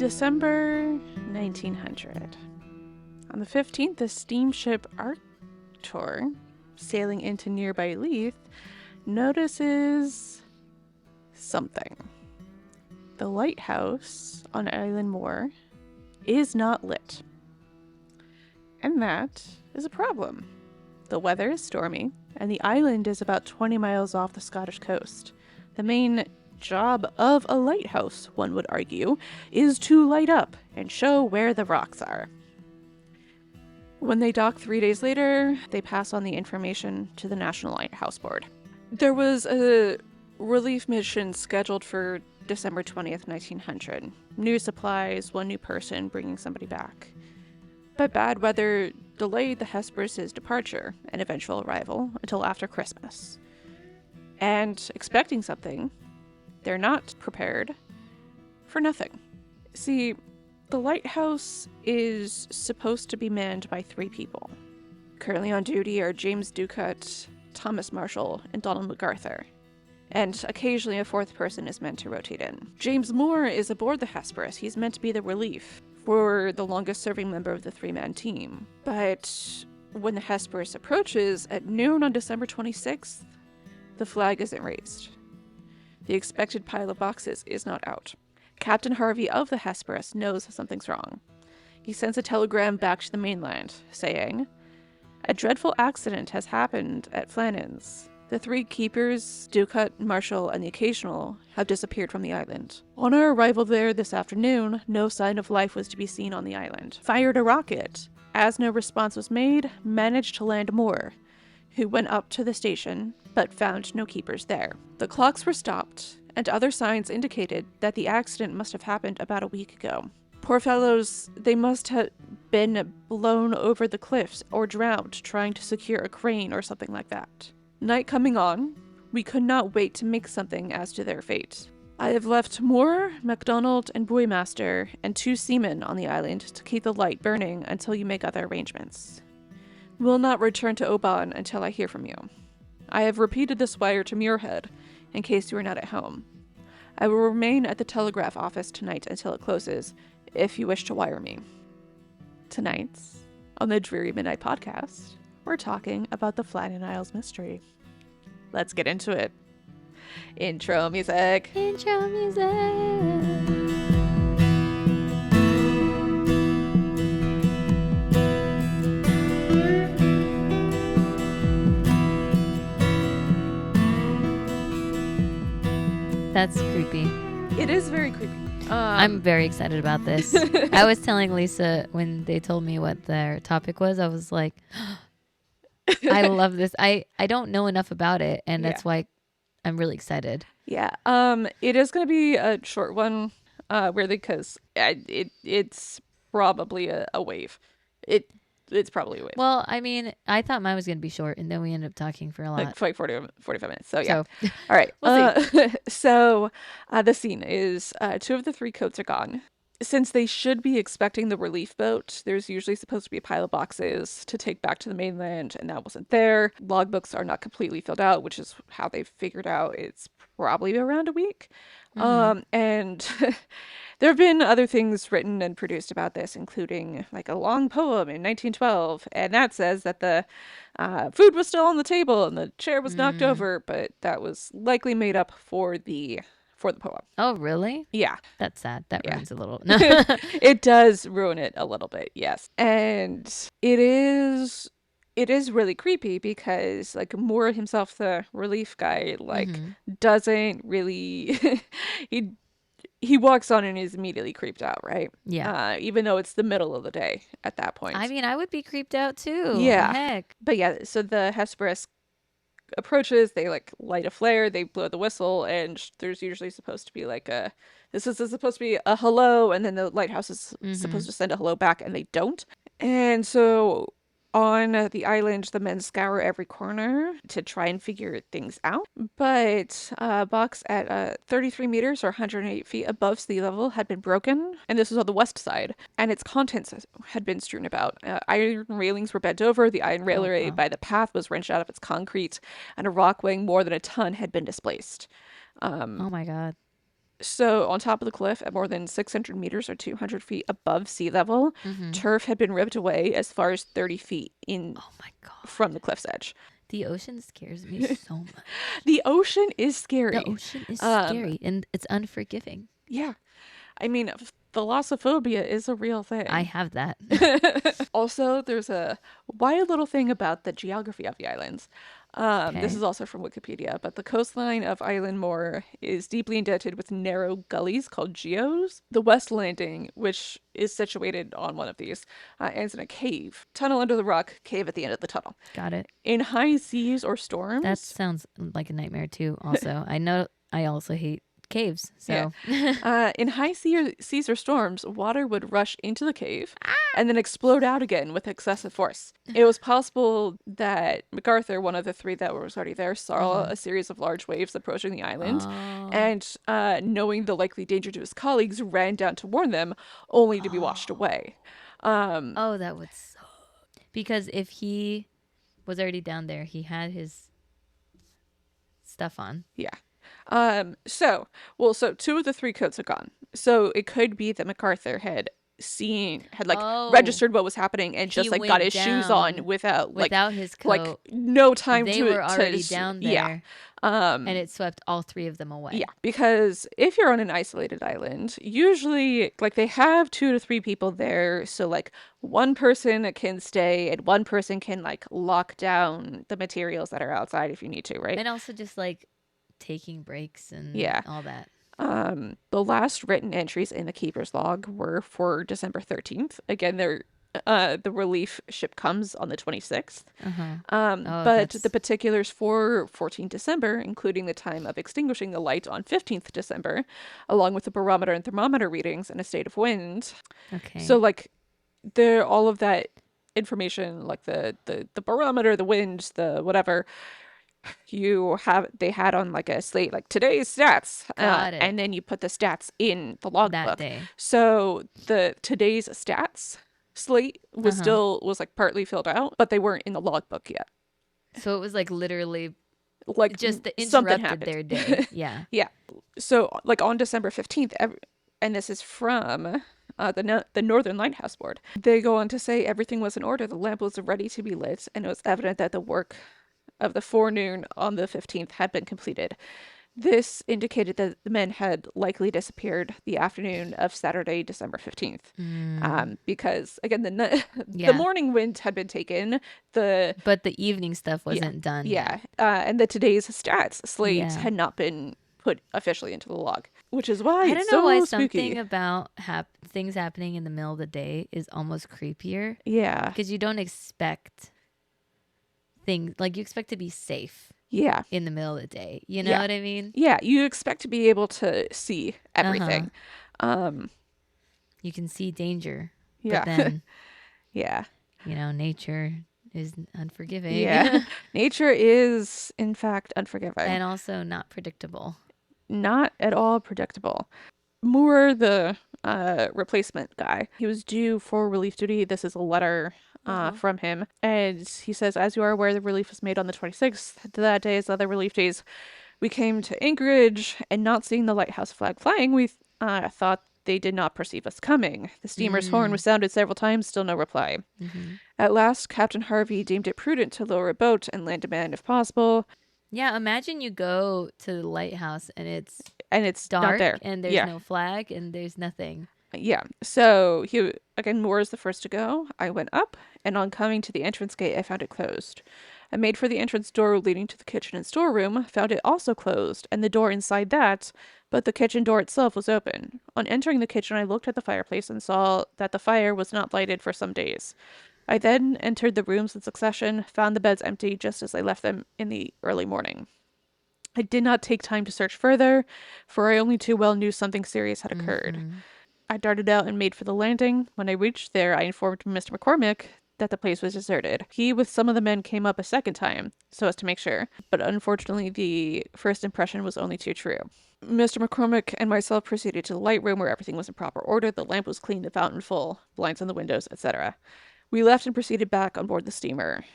December 1900. On the 15th, the steamship Arctur, sailing into nearby Leith, notices something. The lighthouse on Eilean Mor is not lit. And that is a problem. The weather is stormy, and the island is about 20 miles off the Scottish coast. The main job of a lighthouse, one would argue, is to light up and show where the rocks are. When they dock 3 days later, they pass on the information to the National Lighthouse Board. There was a relief mission scheduled for December 20th, 1900. New supplies, one new person bringing somebody back. But bad weather delayed the Hesperus' departure and eventual arrival until after Christmas. And expecting something, they're not prepared for nothing. See, the lighthouse is supposed to be manned by 3 people. Currently on duty are James Ducat, Thomas Marshall, and Donald MacArthur. And occasionally a 4th person is meant to rotate in. James Mor is aboard the Hesperus. He's meant to be the relief for the longest serving member of the 3-man team. But when the Hesperus approaches at noon on December 26th, the flag isn't raised. The expected pile of boxes is not out. Captain Harvey of the Hesperus knows something's wrong. He sends a telegram back to the mainland, saying, "A dreadful accident has happened at Flannan's. The 3 keepers, Ducat, Marshall, and the occasional, have disappeared from the island. On our arrival there this afternoon, no sign of life was to be seen on the island. Fired a rocket. As no response was made, managed to land Moore, who went up to the station, but found no keepers there. The clocks were stopped, and other signs indicated that the accident must have happened about a week ago. Poor fellows, they must have been blown over the cliffs or drowned trying to secure a crane or something like that. Night coming on, we could not wait to make something as to their fate. I have left Moore, MacDonald, and Buoymaster, and 2 seamen on the island to keep the light burning until you make other arrangements. Will not return to Oban until I hear from you. I have repeated this wire to Muirhead, in case you are not at home. I will remain at the telegraph office tonight until it closes, if you wish to wire me." Tonight, on the Dreary Midnight Podcast, we're talking about the Flannan Isles mystery. Let's get into it. Intro music. Intro music. That's creepy. It is very creepy. I'm very excited about this. I was telling Lisa when they told me what their topic was, I was like, I love this. I don't know enough about it, and that's why I'm really excited. Yeah. It is going to be a short one, really, because it's probably a wave. It's probably a wave. Well, I mean, I thought mine was going to be short, and then we ended up talking for a lot. Like 45 minutes. So, yeah. All right. We'll see. So, the scene is 2 of the 3 coats are gone. Since they should be expecting the relief boat, there's usually supposed to be a pile of boxes to take back to the mainland, and that wasn't there. Logbooks are not completely filled out, which is how they figured out it's probably around a week. And there have been other things written and produced about this, including like a long poem in 1912, and that says that the food was still on the table and the chair was knocked over, but that was likely made up for the poem. Oh, really? Yeah. That's sad. That ruins a little. It does ruin it a little bit, yes. And it is really creepy because like Moore himself, the relief guy, like doesn't really he walks on and is immediately creeped out, right? Yeah. Even though it's the middle of the day at that point. I mean, I would be creeped out too. Yeah. Heck. But yeah, so the Hesperus approaches, they like light a flare, they blow the whistle, and there's usually supposed to be like this is supposed to be a hello, and then the lighthouse is supposed to send a hello back, and they don't. And so on the island, the men scour every corner to try and figure things out. But a box at 33 meters or 108 feet above sea level had been broken, and this was on the west side, and its contents had been strewn about. Iron railings were bent over, the iron railway by the path was wrenched out of its concrete, and a rock weighing more than a ton had been displaced. Oh my God. So on top of the cliff at more than 600 meters or 200 feet above sea level, turf had been ripped away as far as 30 feet in Oh my God. from the cliff's edge. The ocean scares me so much. The ocean is scary. The ocean is scary and it's unforgiving. Yeah. I mean, thalassophobia is a real thing. I have that. Also, there's a wild little thing about the geography of the islands. This is also from Wikipedia, but the coastline of Eilean Mor is deeply indented with narrow gullies called geos. The west landing, which is situated on one of these, ends in a cave. Tunnel under the rock, cave at the end of the tunnel. Got it. In high seas or storms... That sounds like a nightmare too, also. I know I also hate caves, so... Yeah. In high seas or storms, water would rush into the cave and then explode out again with excessive force. It was possible that MacArthur, one of the three that was already there, saw a series of large waves approaching the island, and knowing the likely danger to his colleagues, ran down to warn them, only to be washed away. That would suck. Because if he was already down there, he had his stuff on. Yeah. So two of the three coats had gone. So it could be that MacArthur had registered what was happening and just like got his shoes on without his coat. Like no time they to were already down there. Yeah. And it swept all three of them away. Yeah, because if you're on an isolated island, usually like they have 2 to 3 people there, so like one person can stay and one person can like lock down the materials that are outside if you need to, right? And also just like taking breaks and all that. The last written entries in the keeper's log were for December 13th. Again, the relief ship comes on the 26th. But the particulars for 14th December, including the time of extinguishing the light on 15th December, along with the barometer and thermometer readings and a state of wind. Okay. So like all of that information, like the barometer, the wind, the whatever, they had on like a slate, like today's stats, and then you put the stats in the logbook that day. So the today's stats slate was was like partly filled out, but they weren't in the logbook yet. So it was like literally like just the interrupted their day. Yeah. So like on December 15th, and this is from the Northern Lighthouse Board, they go on to say everything was in order, the lamp was ready to be lit, and it was evident that the work of the forenoon on the 15th had been completed. This indicated that the men had likely disappeared the afternoon of Saturday, December 15th. Because, again, the morning wind had been taken. But the evening stuff wasn't done. Yeah. And the today's stats slate had not been put officially into the log, which is why it's so spooky. Something about things happening in the middle of the day is almost creepier. Yeah. Because you don't expect things, like you expect to be safe. Yeah. In the middle of the day. You know what I mean? Yeah. You expect to be able to see everything. You can see danger. Yeah. But then, yeah. You know, nature is unforgiving. Yeah. Nature is, in fact, unforgiving. And also not predictable. Not at all predictable. Moore, the replacement guy, he was due for relief duty. This is a letter from him, and he says, as you are aware, the relief was made on the 26th. That day, as other relief days, we came to anchorage, and not seeing the lighthouse flag flying, we thought they did not perceive us coming. The steamer's horn was sounded several times, still no reply. At last, Captain Harvey deemed it prudent to lower a boat and land a man if possible. Yeah, imagine you go to the lighthouse and it's dark not there. And there's no flag and there's nothing. Yeah. So Moore is the first to go. I went up, and on coming to the entrance gate, I found it closed. I made for the entrance door leading to the kitchen and storeroom, found it also closed, and the door inside that, but the kitchen door itself was open. On entering the kitchen, I looked at the fireplace and saw that the fire was not lighted for some days. I then entered the rooms in succession, found the beds empty just as I left them in the early morning. I did not take time to search further, for I only too well knew something serious had occurred. I darted out and made for the landing. When I reached there, I informed Mr. McCormick that the place was deserted. He, with some of the men, came up a second time, so as to make sure, but unfortunately the first impression was only too true. Mr. McCormick and myself proceeded to the light room where everything was in proper order, the lamp was clean, the fountain full, blinds on the windows, etc. We left and proceeded back on board the steamer.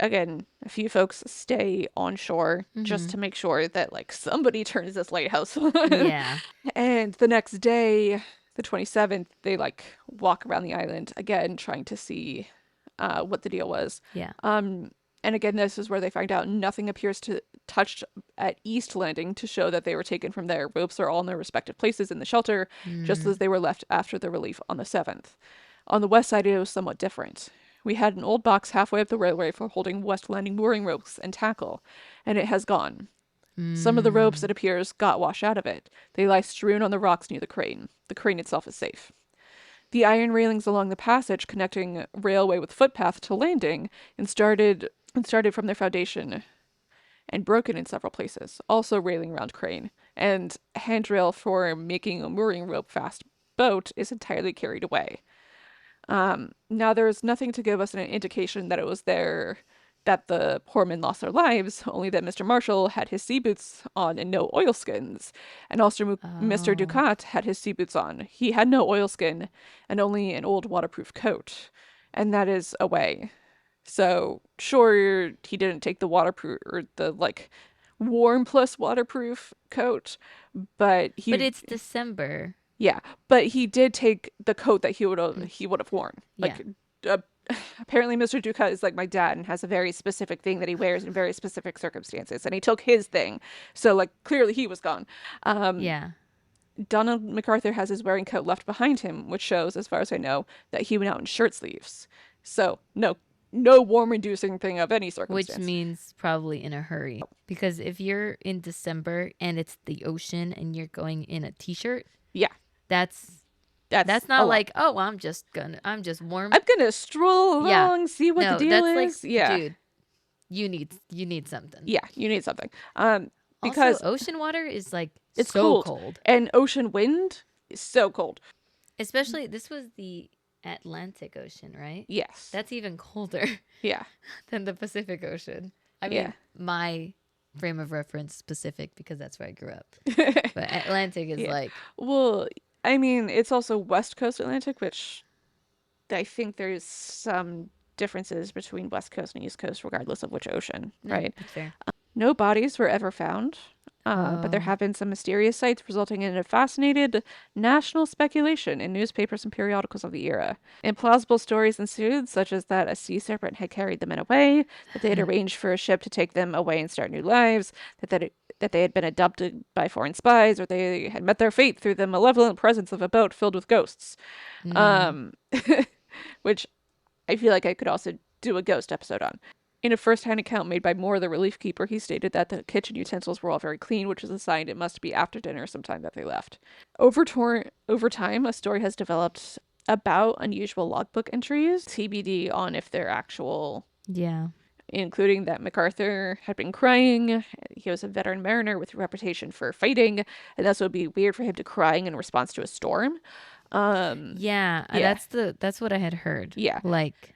again, a few folks stay on shore just Mm-hmm. to make sure that like somebody turns this lighthouse on. Yeah. And the next day, the 27th, they like walk around the island again, trying to see what the deal was. Yeah. And again, this is where they find out nothing appears to touch at East Landing to show that they were taken from there. Ropes are all in their respective places in the shelter, just Mm. as they were left after the relief on the 7th. On the west side, it was somewhat different. We had an old box halfway up the railway for holding West Landing mooring ropes and tackle, and it has gone. Some of the ropes, it Mm. appears, got washed out of it. They lie strewn on the rocks near the crane. The crane itself is safe. The iron railings along the passage connecting railway with footpath to landing and started from their foundation and broken in several places, also railing round crane, and handrail for making a mooring rope fast boat is entirely carried away. Now there's nothing to give us an indication that it was there that the poor men lost their lives, only that Mr. Marshall had his sea boots on and no oilskins, and also Mr. Oh. Ducat had his sea boots on. He had no oilskin and only an old waterproof coat, and that is away. So sure, he didn't take the waterproof or the like warm plus waterproof coat, but But he it's December. yeah, but he did take the coat that Mm. he would have worn. Yeah. Like uh, apparently Mr. Ducat is like my dad and has a very specific thing that he wears in very specific circumstances, and he took his thing. So like clearly he was gone. Um Yeah. Donald MacArthur has his wearing coat left behind him, which shows, as far as I know, that he went out in shirt sleeves. So no warm inducing thing of any Which circumstance. means probably in a hurry. Because if you're in December and it's the ocean and you're going in a t-shirt, Yeah, that's that's a not lot. like, oh, I'm just warm. I'm gonna stroll Yeah. along, see what the No, deal that's like, is. Yeah, dude, you need something. yeah, you need something. Also, Because ocean water is like it's so cold. cold. And ocean wind is so cold. Especially this was the Atlantic Ocean, right? Yes. That's even colder Yeah. than the Pacific Ocean. I Yeah. mean, my frame of reference Pacific because that's where I grew up. But Atlantic is Yeah. like, Well, I mean, it's also West Coast Atlantic, which I think there's some differences between West Coast and East Coast, regardless of which ocean, right? that's fair. No bodies were ever found, but there Oh, have been some mysterious sights resulting in a fascinated national speculation in newspapers and periodicals of the era. Implausible stories ensued, such as that a sea serpent had carried the men away, that they had arranged for a ship to take them away and start new lives, that they had been abducted by foreign spies, or they had met their fate through the malevolent presence of a boat filled with ghosts. mm, Um, which I feel like I could also do a ghost episode on. In a first-hand account made by Moore, the relief keeper, he stated that the kitchen utensils were all very clean, which is a sign it must be after dinner sometime that they left. Over time, a story has developed about unusual logbook entries, TBD on if they're actual, yeah. including that MacArthur had been crying. He was a veteran mariner with a reputation for fighting, and thus it would be weird for him to crying in response to a storm. Yeah, Yeah, that's what I had heard. yeah. Like,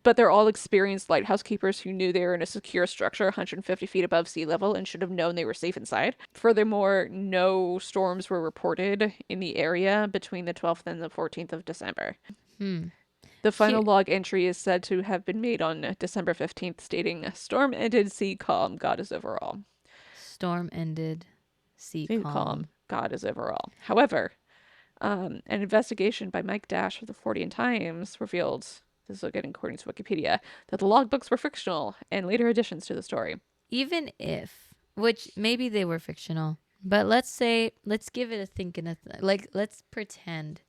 But they're all experienced lighthouse keepers who knew they were in a secure structure 150 feet above sea level and should have known they were safe inside. Furthermore, no storms were reported in the area between the 12th and the 14th of December. hmm. The Here, final log entry is said to have been made on December 15th, stating, "Storm ended, sea calm, God is over all." storm ended, sea Sea calm, calm. God is over all. However, an investigation by Mike Dash of the Fortean Times revealed, this is again according to Wikipedia, that the logbooks were fictional and later additions to the story. Even if, which maybe they were fictional, but let's give it a think and like, let's pretend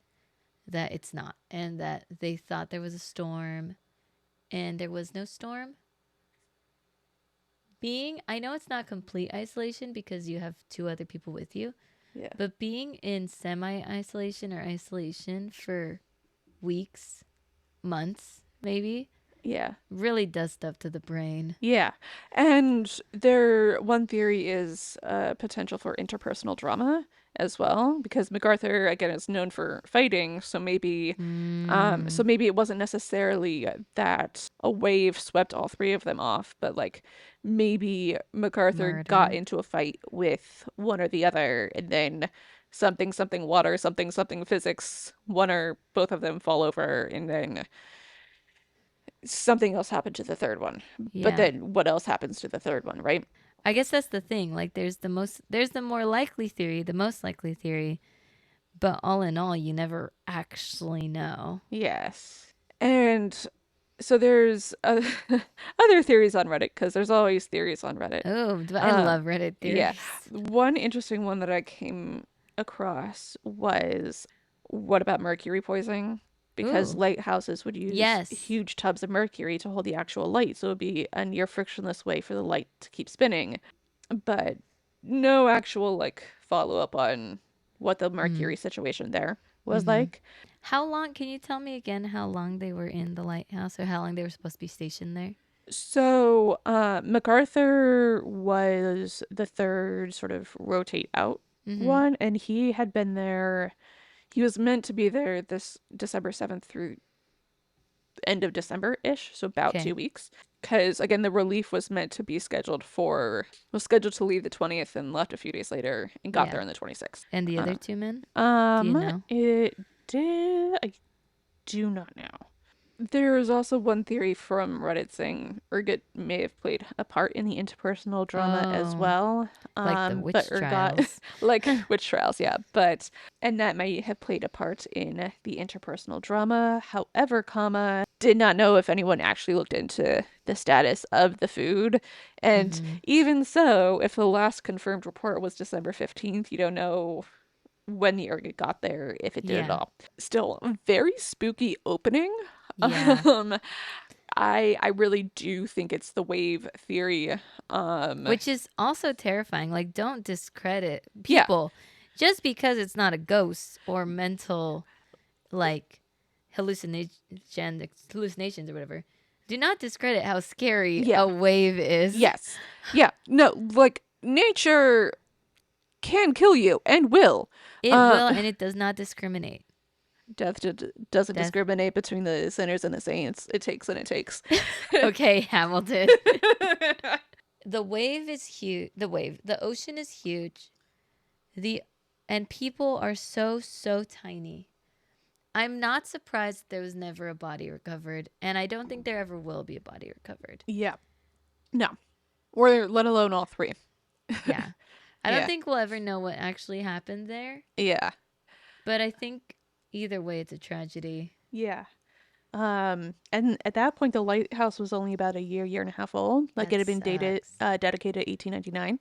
that it's not and that they thought there was a storm and there was no storm. I know it's not complete isolation because you have two other people with you, Yeah. but being in semi isolation or isolation for weeks, months, maybe, Yeah. really does stuff to the brain. Yeah. And one theory is potential for interpersonal drama as well, because MacArthur, again, is known for fighting, so maybe it wasn't necessarily that a wave swept all three of them off, but like maybe MacArthur got Murder. into a fight with one or the other, and then something water, something physics, one or both of them fall over, and then something else happened to the third one. Yeah. But then what else happens to the third one, right? I guess that's the thing. Like there's the more likely theory, the most likely theory, but all in all, you never actually know. Yes. And so there's other theories on Reddit, because there's always theories on Reddit. Oh, I love Reddit theories. Yeah. One interesting one that I came across was, what about mercury poisoning? Because Ooh. lighthouses would use Yes. huge tubs of mercury to hold the actual light, so it would be a near frictionless way for the light to keep spinning. But no actual like follow-up on what the mercury situation there was like. How long, can you tell me again how long they were in the lighthouse, or how long they were supposed to be stationed there? So MacArthur was the third sort of rotate out one, and he had been there. He was meant to be there this December 7th through end of December-ish, so about 2 weeks. Because, again, the relief was meant to be scheduled to leave the 20th and left a few days later and got there on the 26th. And the other two men? Do you know? I do not know. There is also one theory from Reddit saying Urgot may have played a part in the interpersonal drama as well. Like the witch trials. Like witch trials, yeah. And that may have played a part in the interpersonal drama. However, did not know if anyone actually looked into the status of the food. And even so, if the last confirmed report was December 15th, you don't know when the Urgot got there, if it did at all. Still, very spooky opening. Yeah. I really do think it's the wave theory. Which is also terrifying. Like, don't discredit people just because it's not a ghost or mental, like, hallucinations or whatever. Do not discredit how scary a wave is. Yes. Yeah. No, like, nature can kill you and will. It will, and it does not discriminate. Death doesn't discriminate between the sinners and the saints. It takes and it takes. Okay, Hamilton. The wave is huge. The ocean is huge. And people are so tiny. I'm not surprised there was never a body recovered, and I don't think there ever will be a body recovered. Yeah. No. Or let alone all three. Yeah. I don't think we'll ever know what actually happened there. Yeah. But I think either way, it's a tragedy. Yeah. And at that point, the lighthouse was only about a year and a half old. Like, it had been dedicated 1899.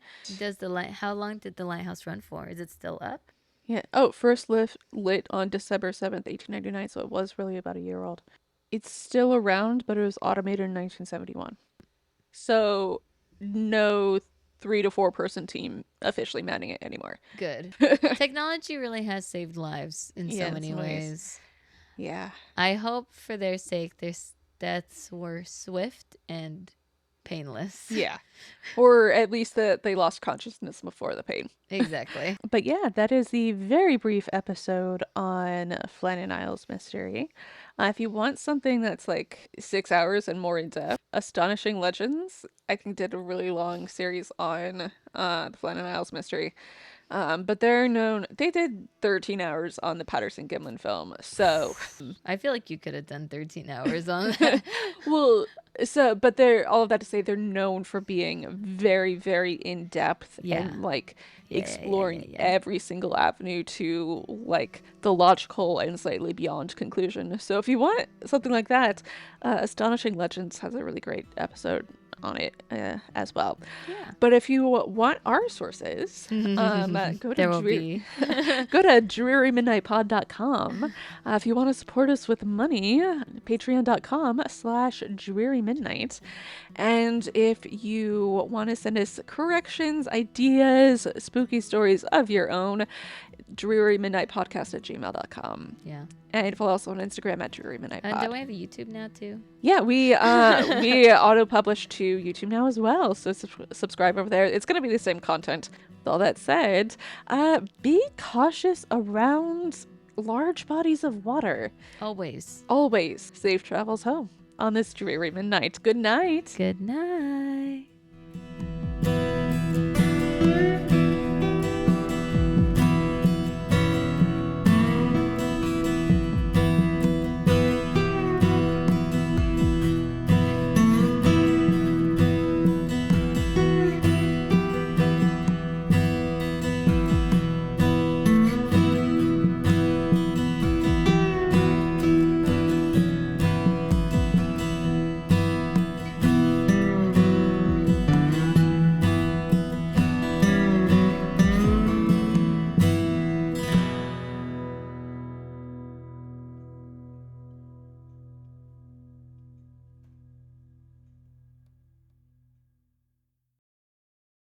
How long did the lighthouse run for? Is it still up? Yeah. Oh, first lit on December 7th, 1899. So it was really about a year old. It's still around, but it was automated in 1971. So no 3 to 4 person team officially manning it anymore. Good. Technology really has saved lives in so many ways. Yeah. I hope for their sake their deaths were swift and painless. Yeah. Or at least that they lost consciousness before the pain. Exactly. But yeah, that is the very brief episode on Flannan Isles Mystery. If you want something that's like 6 hours and more in depth, Astonishing Legends, I think, did a really long series on the Flannan Isles Mystery. But they did 13 hours on the Patterson Gimlin film. So I feel like you could have done 13 hours on that. Well, but all of that to say, they're known for being very, very in depth and like exploring every single avenue to like the logical and slightly beyond conclusion. So if you want something like that, Astonishing Legends has a really great episode on it as well. Yeah. But if you want our sources, go to drearymidnightpod.com. If you want to support us with money, patreon.com/drearymidnight. And if you want to send us corrections, ideas, spooky stories of your own, drearymidnightpodcast@gmail.com. Yeah. And follow us on Instagram @drearymidnightpod. And don't we have a YouTube now too? Yeah, we auto-publish to YouTube now as well, so subscribe over there. It's going to be the same content. With all that said, be cautious around large bodies of water. Always. Always. Safe travels home on this dreary midnight. Good night. Good night.